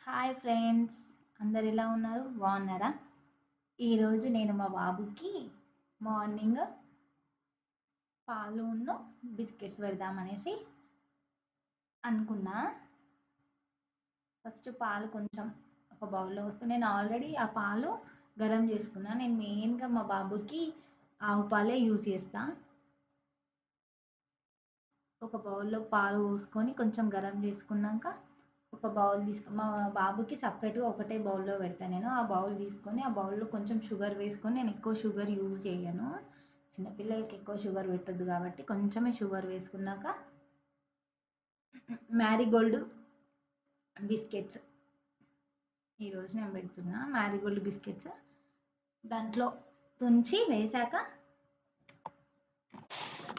Hi friends, అందరు ఎలా ఉన్నారు? బాగున్నారా? ఈరోజు నేను మా బాబుకి మార్నింగ్ పాలును బిస్కెట్స్ పెడదామనేసి అనుకున్నా. ఫస్ట్ పాలు కొంచెం ఒక బౌల్లో వేసుకుని నేను ఆల్రెడీ ఆ పాలు గరం చేసుకున్నా. నేను మెయిన్గా మా బాబుకి ఆవు పాలే యూజ్ చేస్తా. ఒక బౌల్లో పాలు పోసుకొని కొంచెం గరం చేసుకున్నాక ఒక బౌల్ మా బాబుకి సపరేట్గా ఒకటే బౌల్లో పెడతాను. నేను ఆ బౌల్ తీసుకొని ఆ బౌల్లో కొంచెం షుగర్ వేసుకొని, నేను ఎక్కువ షుగర్ యూజ్ చేయను, చిన్నపిల్లలకి ఎక్కువ షుగర్ పెట్టొద్దు కాబట్టి కొంచెమే షుగర్ వేసుకున్నాక మ్యారీగోల్డ్ బిస్కెట్స్ ఈరోజు నేను పెడుతున్నా. మ్యారీగోల్డ్ బిస్కెట్స్ దాంట్లో తుంచి వేసాక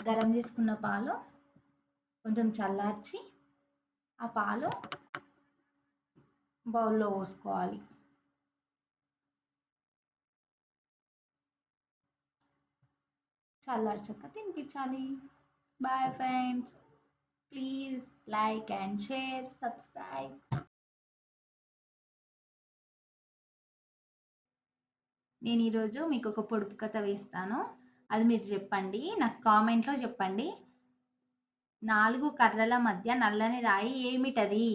గరం చేసుకున్న పాలు కొంచెం చల్లార్చి ఆ పాలు బౌల్లో పోసుకోవాలి. చల్లార్చాక తినిపించాలి. Bye friends, please like and share, subscribe. నేను ఈరోజు మీకు ఒక పొడుపు కథ వేస్తాను, అది మీరు చెప్పండి, నాకు కామెంట్లో చెప్పండి. 4 కర్రల మధ్య నల్లని రాయి ఏమిటది?